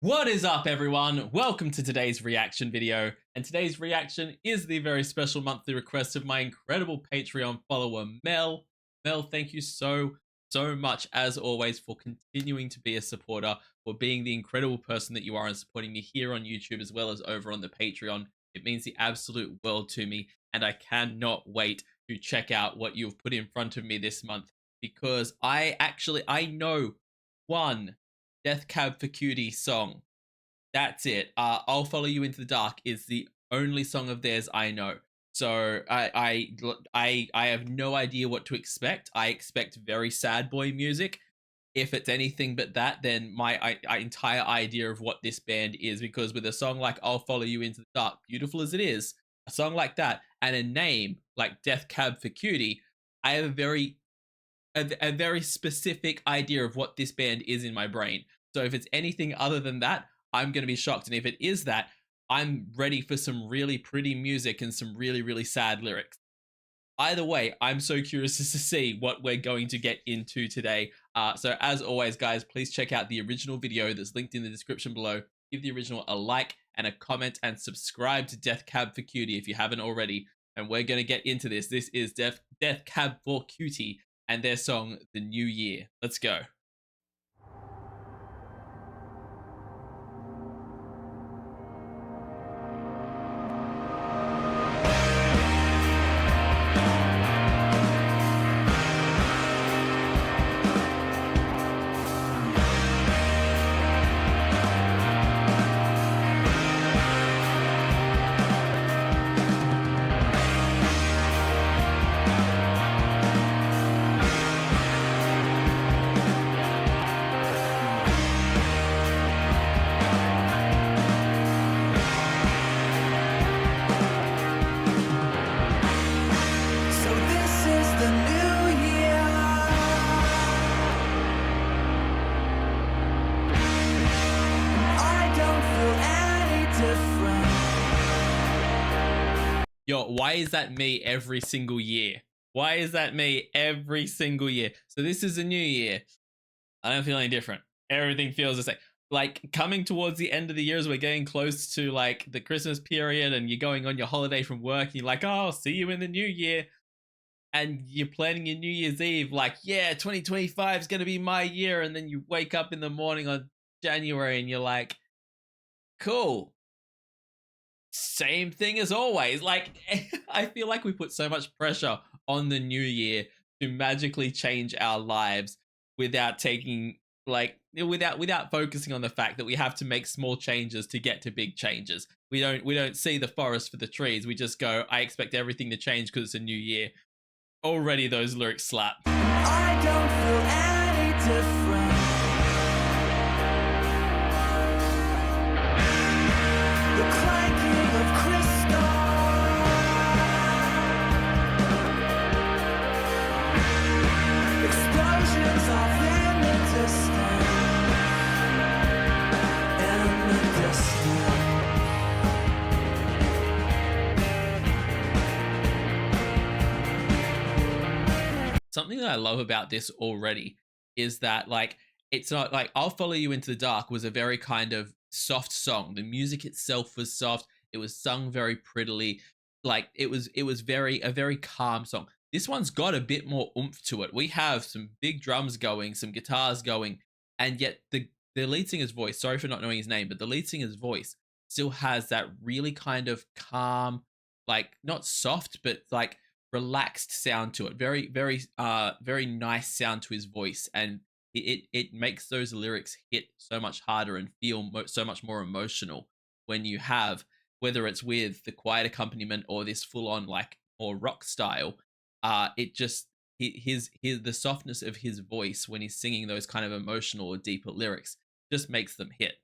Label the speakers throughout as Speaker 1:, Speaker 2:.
Speaker 1: What is up, everyone? Welcome to today's reaction video. And today's reaction is the very special monthly request of my incredible Patreon follower, Mel. Mel, thank you so much, as always, for continuing to be a supporter, for being the incredible person that you are and supporting me here on YouTube as well as over on the Patreon. It means the absolute world to me, and I cannot wait to check out what you've put in front of me this month, because I know one Death Cab for Cutie song. That's it. I'll Follow You Into the Dark is the only song of theirs I know. So I have no idea what to expect. I expect very sad boy music. If it's anything but that, then my entire idea of what this band is, because with a song like I'll Follow You Into the Dark, beautiful as it is, a song like that, and a name like Death Cab for Cutie, I have a very specific idea of what this band is in my brain. So if it's anything other than that, I'm going to be shocked. And if it is that, I'm ready for some really pretty music and some really sad lyrics. Either way, I'm so curious to see what we're going to get into today. So as always, guys, please check out the original video that's linked in the description below. Give the original a like and a comment, and subscribe to Death Cab for Cutie if you haven't already. And we're going to get into this. This is Death Cab for Cutie and their song, The New Year. Let's go. Yo, why is that me every single year? Why is that me every single year? So this is a new year. I don't feel any different. Everything feels the same. Like, coming towards the end of the year as we're getting close to like the Christmas period and you're going on your holiday from work and you're like, oh, I'll see you in the new year. And you're planning your New Year's Eve like, yeah, 2025 is going to be my year. And then you wake up in the morning on January and you're like, cool. Same thing as always. Like, I feel like we put so much pressure on the new year to magically change our lives without taking without focusing on the fact that we have to make small changes to get to big changes. We don't see the forest for the trees. We just go, I expect everything to change because it's a new year. Already those lyrics slap. I don't feel any different. Something that I love about this already is that, like, it's not like I'll Follow You Into the Dark was a very kind of soft song. The music itself was soft. It was sung very prettily. Like, it was a very calm song. This one's got a bit more oomph to it. We have some big drums going, some guitars going, and yet the lead singer's voice, sorry for not knowing his name, but the lead singer's voice still has that really kind of calm, like, not soft, but like relaxed sound to it. Very nice sound to his voice, and it makes those lyrics hit so much harder and feel so much more emotional when you have, whether it's with the quiet accompaniment or this full on like more rock style. It just the softness of his voice when he's singing those kind of emotional or deeper lyrics just makes them hit.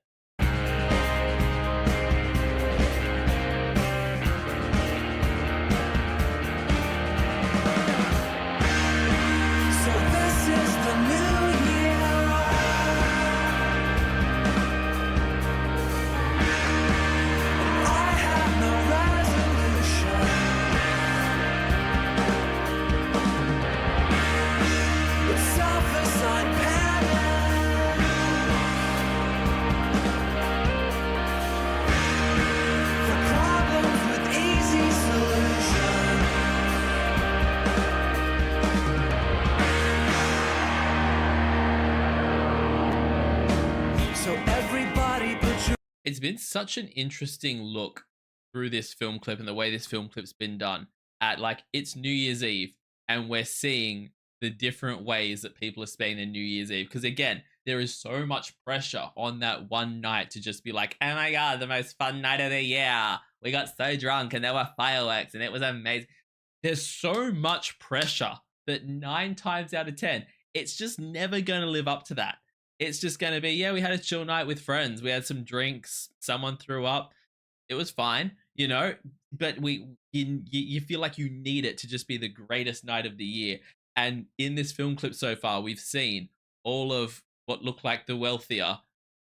Speaker 1: it's been such an interesting look through this film clip and the way this film clip's been done at like it's New Year's Eve and we're seeing the different ways that people are spending their New Year's Eve. Because again, there is so much pressure on that one night to just be like, oh my God, the most fun night of the year. We got so drunk and there were fireworks and it was amazing. There's so much pressure that 9 times out of 10, it's just never going to live up to that. It's just going to be, yeah, we had a chill night with friends. We had some drinks. Someone threw up. It was fine, you know, but you feel like you need it to just be the greatest night of the year. And in this film clip so far, we've seen all of what look like the wealthier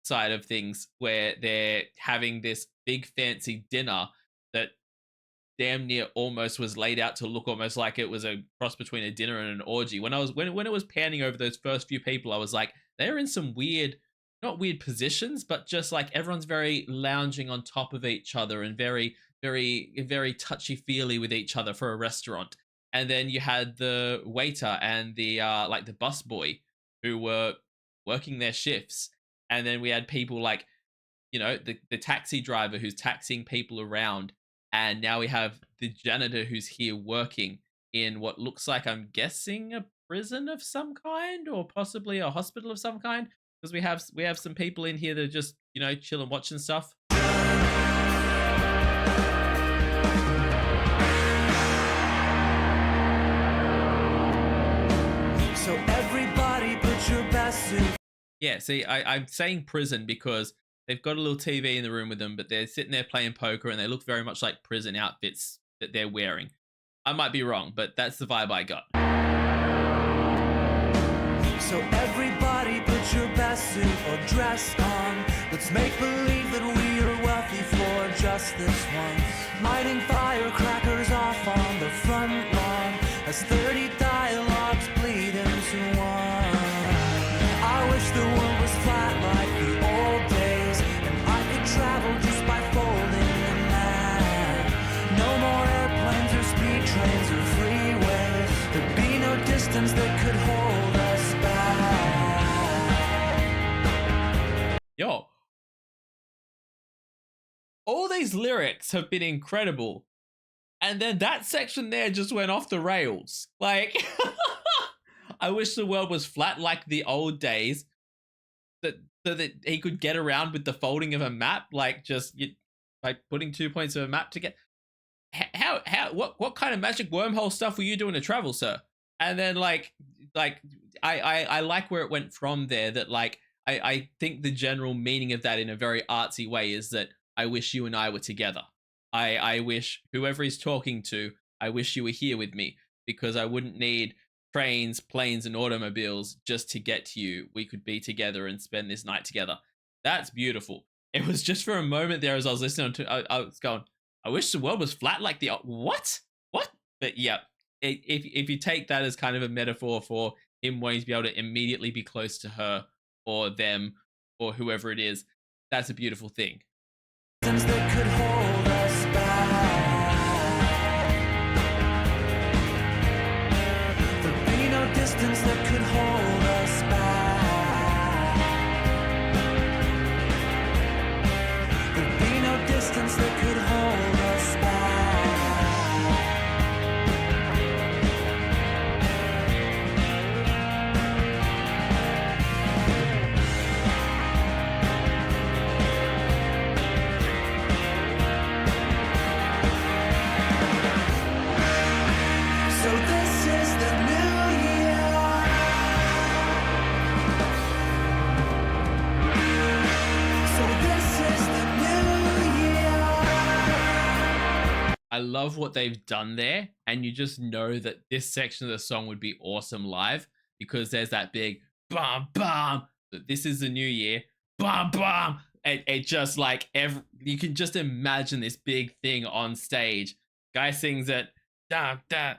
Speaker 1: side of things where they're having this big fancy dinner that damn near almost was laid out to look almost like it was a cross between a dinner and an orgy. When it was panning over those first few people, I was like, they're in some weird, not weird positions, but just like everyone's very lounging on top of each other and very, very, very touchy-feely with each other for a restaurant. And then you had the waiter and the like the bus boy who were working their shifts. And then we had people like, you know, the taxi driver who's taxiing people around. And now we have the janitor who's here working in what looks like, I'm guessing, a prison of some kind or possibly a hospital of some kind. Because we have some people in here that are just, you know, chilling, watching stuff.
Speaker 2: So everybody put your best suit.
Speaker 1: Yeah, see, I'm saying prison because they've got a little TV in the room with them, but they're sitting there playing poker and they look very much like prison outfits that they're wearing. I might be wrong, but that's the vibe I got.
Speaker 2: So everybody put your best suit or dress on. Let's make believe that we are wealthy for just this once. Lighting firecrackers off on the front lawn as 30 dialogues bleed into one. I wish the world was flat like the old days and I could travel just by folding the map. No more airplanes or speed trains or freeways. There'd be no distance that could hold us back.
Speaker 1: Yo, all these lyrics have been incredible. And then that section there just went off the rails. Like, I wish the world was flat like the old days, so that he could get around with the folding of a map, like just like putting 2 points of a map together. What kind of magic wormhole stuff were you doing to travel, sir? And then I like where it went from there. That like I think the general meaning of that in a very artsy way is that I wish you and I were together. I wish whoever he's talking to, I wish you were here with me because I wouldn't need trains, planes, and automobiles just to get to you. We could be together and spend this night together. That's beautiful. It was just for a moment there as I was listening to, I was going, I wish the world was flat like the, what? But yeah, if you take that as kind of a metaphor for him wanting to be able to immediately be close to her or them or whoever it is, that's a beautiful thing.
Speaker 2: That could hold us back. There'd be no distance that could hold us back. There'd be no distance that could hold us back. So this is the new year. So this is the new year.
Speaker 1: I love what they've done there, and you just know that this section of the song would be awesome live because there's that big bam bam. This is the new year, bam bam. It just like you can just imagine this big thing on stage. Guy sings it, da da.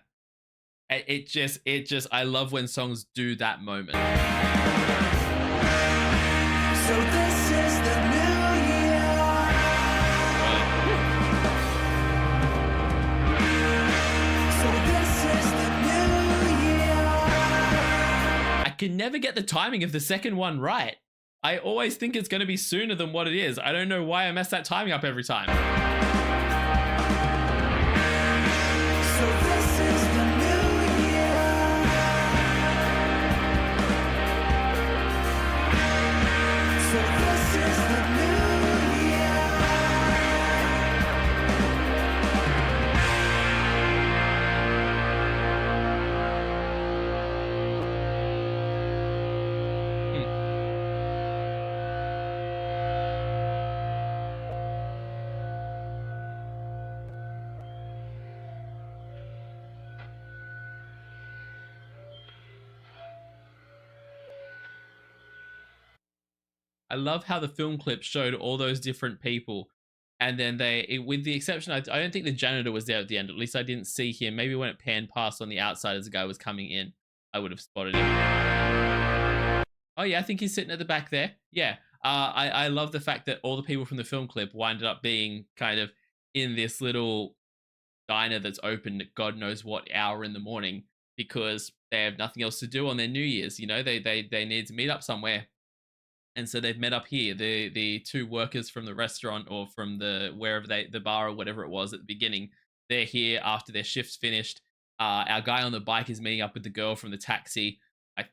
Speaker 1: It just I love when songs do that moment.
Speaker 2: So this is the new year. So this is the new year.
Speaker 1: I can never get the timing of the second one right. I always think it's going to be sooner than what it is. I don't know why I mess that timing up every time.
Speaker 2: So this is the new year. So this is the new year.
Speaker 1: I love how the film clip showed all those different people. And then with the exception, I don't think the janitor was there at the end. At least I didn't see him. Maybe when it panned past on the outside as the guy was coming in, I would have spotted him. Oh yeah, I think he's sitting at the back there. Yeah. I love the fact that all the people from the film clip winded up being kind of in this little diner that's open at God knows what hour in the morning because they have nothing else to do on their New Year's. You know, they need to meet up somewhere. And so they've met up here. The two workers from the restaurant or from wherever the bar or whatever it was at the beginning, they're here after their shift's finished. Our guy on the bike is meeting up with the girl from the taxi. I'm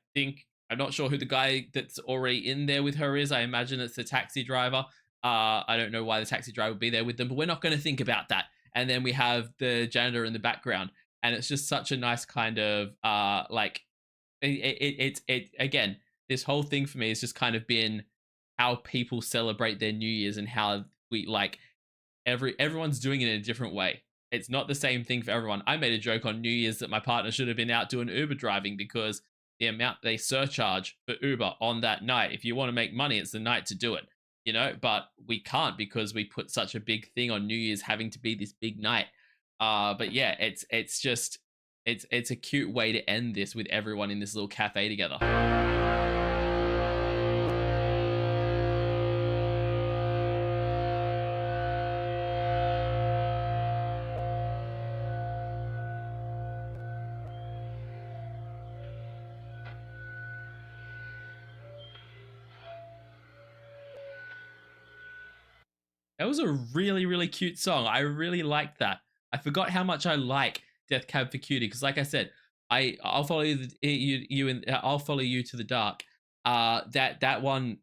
Speaker 1: not sure who the guy that's already in there with her is. I imagine it's the taxi driver. I don't know why the taxi driver would be there with them, but we're not going to think about that. And then we have the janitor in the background, and it's just such a nice kind of like it again. This whole thing for me has just kind of been how people celebrate their New Year's and how we like everyone's doing it in a different way. It's not the same thing for everyone. I made a joke on New Year's that my partner should have been out doing Uber driving because the amount they surcharge for Uber on that night. If you want to make money, it's the night to do it, you know, but we can't because we put such a big thing on New Year's having to be this big night. But yeah, it's just it's a cute way to end this with everyone in this little cafe together. That was a really, really cute song. I really liked that. I forgot how much I like Death Cab for Cutie because, like I said, I'll follow you and I'll follow you to the dark. That one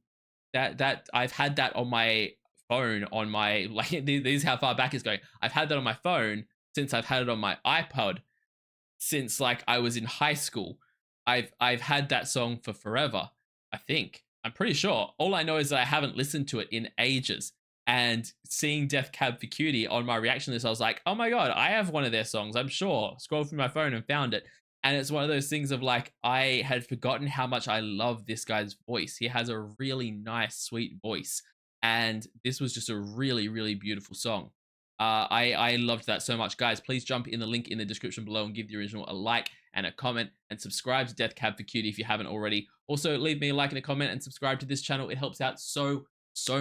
Speaker 1: that I've had that on my phone on my like this is how far back it's going. I've had that on my phone since I've had it on my iPod since like I was in high school. I've had that song for forever. I think I'm pretty sure. All I know is that I haven't listened to it in ages. And seeing Death Cab for Cutie on my reaction list, I was like, oh my God, I have one of their songs, I'm sure. Scrolled through my phone and found it. And it's one of those things of like, I had forgotten how much I love this guy's voice. He has a really nice, sweet voice. And this was just a really, really beautiful song. I loved that so much. Guys, please jump in the link in the description below and give the original a like and a comment and subscribe to Death Cab for Cutie if you haven't already. Also, leave me a like and a comment and subscribe to this channel. It helps out so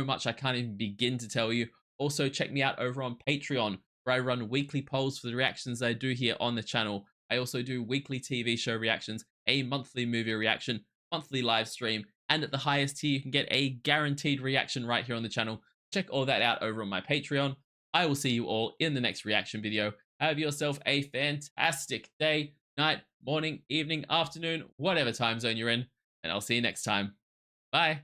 Speaker 1: much. I can't even begin to tell you. Also, check me out over on Patreon, where I run weekly polls for the reactions I do here on the channel. I also do weekly TV show reactions, a monthly movie reaction, monthly live stream, and at the highest tier, you can get a guaranteed reaction right here on the channel. Check all that out over on my Patreon. I will see you all in the next reaction video. Have yourself a fantastic day, night, morning, evening, afternoon, whatever time zone you're in, and I'll see you next time. Bye.